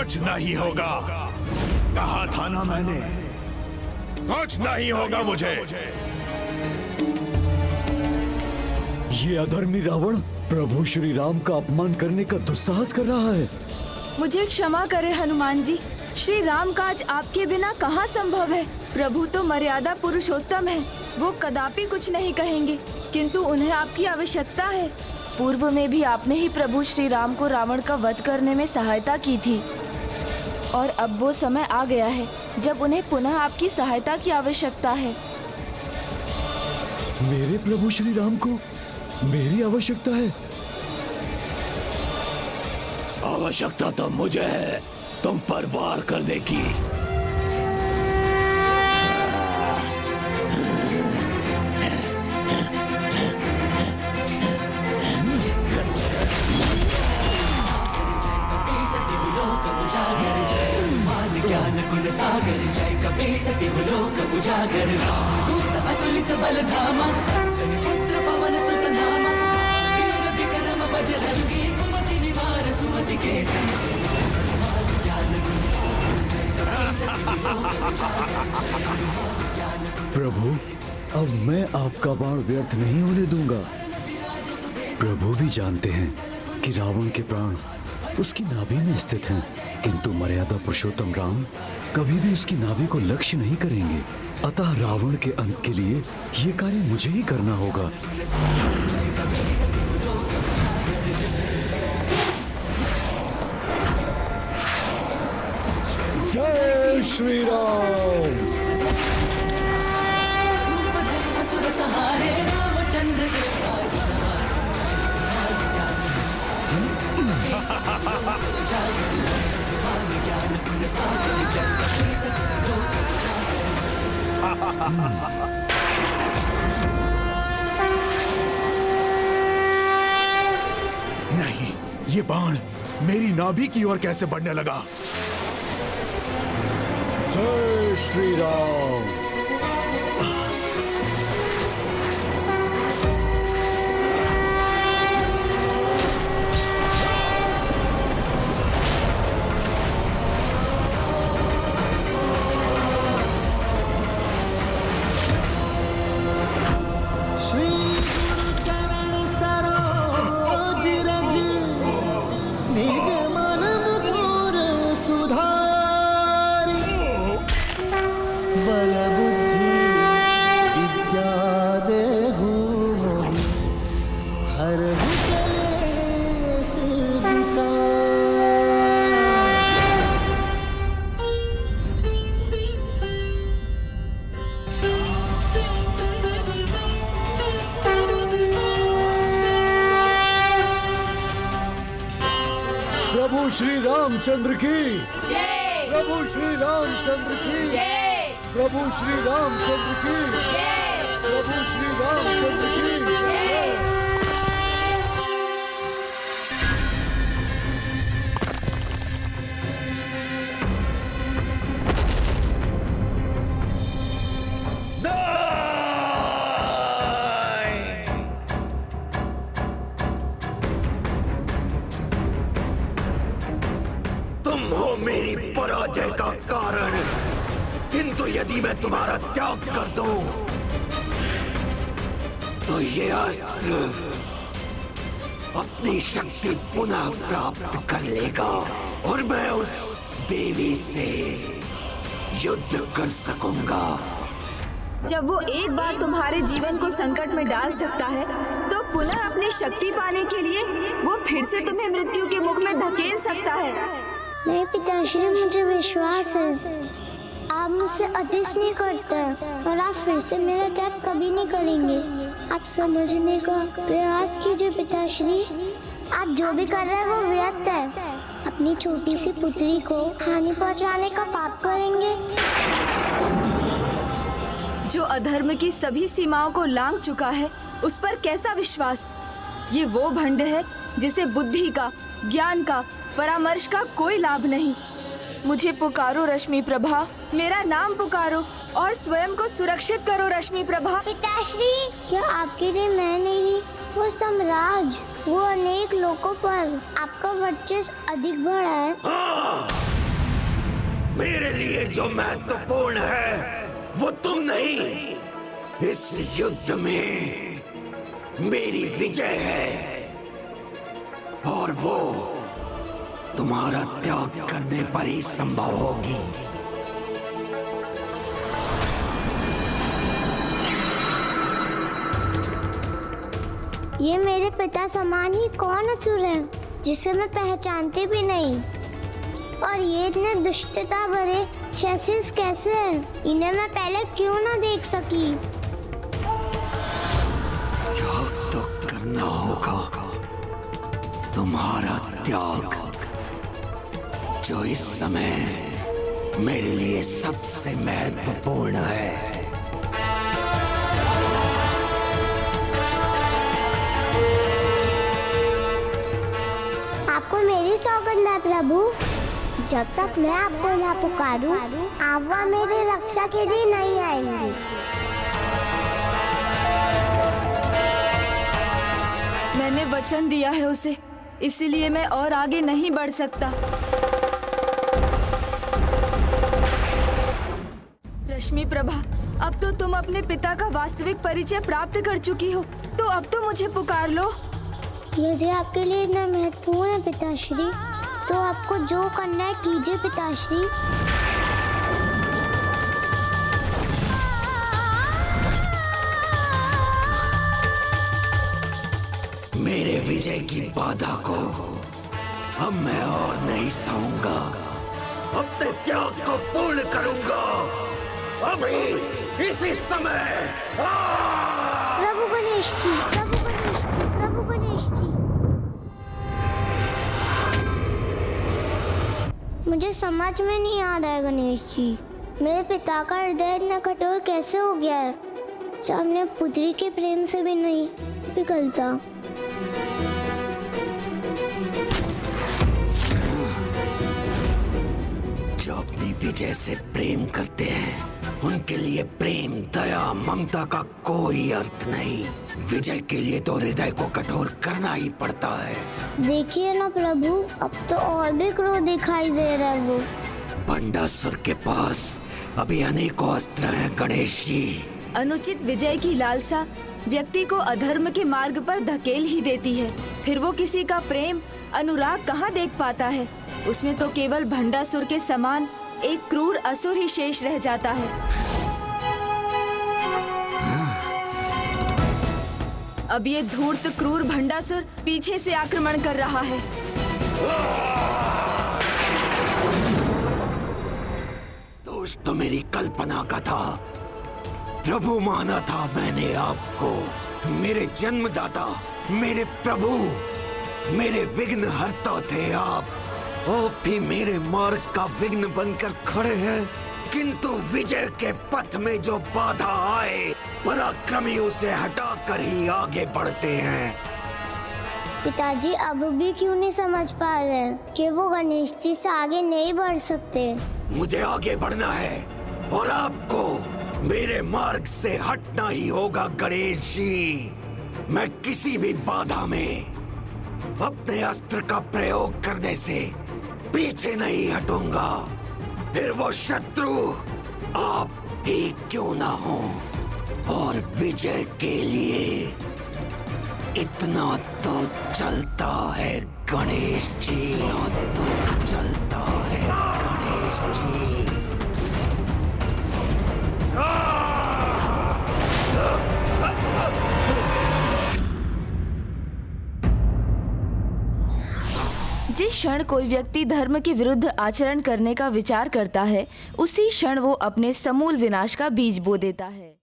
कुछ नहीं होगा। कहा था ना मैंने, कुछ नहीं होगा मुझे। ये अधर्मी रावण प्रभु श्री राम का अपमान करने का दुस्साहस कर रहा है। मुझे क्षमा करे हनुमान जी, श्री राम काज आपके बिना कहाँ संभव है। प्रभु तो मर्यादा पुरुषोत्तम है, वो कदापि कुछ नहीं कहेंगे, किंतु उन्हें आपकी आवश्यकता है। पूर्व में भी आपने ही प्रभु श्री राम को रावण का वध करने में सहायता की थी, और अब वो समय आ गया है जब उन्हें पुनः आपकी सहायता की आवश्यकता है। मेरे प्रभु श्री राम को मेरी आवश्यकता है? आवश्यकता तो मुझे है तुम पर वार करने की। ज्ञान कुल सागर जय कपे सति लोक उजागर। दूत अतुलित बल धामा जन पुत्र पवन सुत नामा। वीर विक्रम बजरंगी कुमति निवार सुमति के संग। प्रभु, अब मैं आपका बाण व्यर्थ नहीं होने दूंगा। प्रभु भी जानते हैं कि रावण के प्राण उसकी नाभि में स्थित हैं, किंतु मर्यादा पुरुषोत्तम राम कभी भी उसकी नाभि को लक्ष्य नहीं करेंगे। अतः रावण के अंत के लिए ये कार्य मुझे ही करना होगा। जय श्री राम। असुर सहारे रामचंद्र के नहीं, ये बाण मेरी नाभि की ओर कैसे बढ़ने लगा? जय श्री राम। प्रभु श्री रामचंद्र की जय। प्रभु श्री रामचंद्र की जय। प्रभु श्री रामचंद्र की जय। प्रभु श्री रामचंद्र की जय। तुम हो मेरी पराजय का कारण, किंतु यदि मैं तुम्हारा त्याग कर दूं, तो ये अस्त्र अपनी शक्ति पुनः प्राप्त कर लेगा और मैं उस देवी से युद्ध कर सकूंगा। जब वो एक बार तुम्हारे जीवन को संकट में डाल सकता है, तो पुनः अपनी शक्ति पाने के लिए वो फिर से तुम्हें मृत्यु के मुख में धकेल सकता है। नहीं पिताश्री, मुझे विश्वास है आप मुझसे अतिश नहीं करते और आप फिर से मेरा त्याग कभी नहीं करेंगे। आप समझने का प्रयास कीजिए पिताश्री, आप जो भी कर रहे हैं वो व्यर्थ है। अपनी छोटी सी पुत्री को हानि पहुंचाने का पाप करेंगे। जो अधर्म की सभी सीमाओं को लांघ चुका है, उस पर कैसा विश्वास। ये वो भंड है जिसे बुद्धि का, ज्ञान का, परामर्श का कोई लाभ नहीं। मुझे पुकारो रश्मि प्रभा, मेरा नाम पुकारो और स्वयं को सुरक्षित करो रश्मि प्रभा। पिताश्री, क्या आपके लिए मैं नहीं, वो सम्राट, वो अनेक लोगों पर आपका वर्चस्व अधिक बढ़ा है। मेरे लिए जो महत्वपूर्ण है वो तुम नहीं, इस युद्ध में मेरी विजय है और वो तुम्हारा त्याग करने पर ही संभव होगी। ये मेरे पिता समान ही कौन असुर है जिसे मैं पहचानती भी नहीं, और ये इतने दुष्टता भरे शैसिस कैसे हैं? इन्हें मैं पहले क्यों ना देख सकी? त्याग तो करना होगा, तुम्हारा त्याग जो इस समय मेरे लिए सबसे महत्वपूर्ण है। आपको मेरी सौगंध है प्रभु, जब तक मैं आपको ना पुकारूं, आप वहाँ मेरे रक्षा के लिए नहीं आएंगे। मैंने वचन दिया है उसे, इसीलिए मैं और आगे नहीं बढ़ सकता। रश्मि प्रभा, अब तो तुम अपने पिता का वास्तविक परिचय प्राप्त कर चुकी हो, तो अब तो मुझे पुकार लो। यदि आपके लिए इतना महत्वपूर्ण है पिताश्री, तो आपको जो करना है कीजिए पिताश्री। मेरे विजय की बाधा को अब मैं और नहीं सहूंगा, अपने त्याग को पूर्ण करूंगा अभी इसी समय। प्रभु गणेश जी, प्रभु गणेश जी, प्रभु गणेश जी। मुझे समझ में नहीं आ रहा है गणेश जी, मेरे पिता का हृदय इतना कठोर कैसे हो गया है, जो अपने पुत्री के प्रेम से भी नहीं पिघलता। जो अपनी विजय से प्रेम करते हैं उनके लिए प्रेम, दया, ममता का कोई अर्थ नहीं। विजय के लिए तो हृदय को कठोर करना ही पड़ता है। देखिए ना प्रभु, अब तो और भी क्रोध दिखाई दे रहा है। वो भंडासुर के पास अभी अनेकों अस्त्र हैं गणेश जी। अनुचित विजय की लालसा व्यक्ति को अधर्म के मार्ग पर धकेल ही देती है। फिर वो किसी का प्रेम, अनुराग कहाँ देख पाता है? उसमें तो केवल भंडासुर के समान एक क्रूर असुर ही शेष रह जाता है। अब ये धूर्त क्रूर भंडासुर पीछे से आक्रमण कर रहा है। दोष तो मेरी कल्पना का था, प्रभु माना था मैंने आपको। मेरे जन्मदाता, मेरे प्रभु, मेरे विघ्न हरता थे आप भी मेरे मार्ग का विघ्न बनकर खड़े हैं। किंतु विजय के पथ में जो बाधा आए, पराक्रमी उसे हटाकर ही आगे बढ़ते हैं। पिताजी अब भी क्यों नहीं समझ पा रहे कि वो गणेश जी से आगे नहीं बढ़ सकते? मुझे आगे बढ़ना है और आपको मेरे मार्ग से हटना ही होगा गणेश जी। मैं किसी भी बाधा में अपने अस्त्र का प्रयोग करने से पीछे नहीं हटूंगा, फिर वो शत्रु आप ही क्यों ना हो। और विजय के लिए इतना तो चलता है गणेश जी, इतना तो चलता है गणेश जी। जिस क्षण कोई व्यक्ति धर्म के विरुद्ध आचरण करने का विचार करता है, उसी क्षण वो अपने समूल विनाश का बीज बो देता है।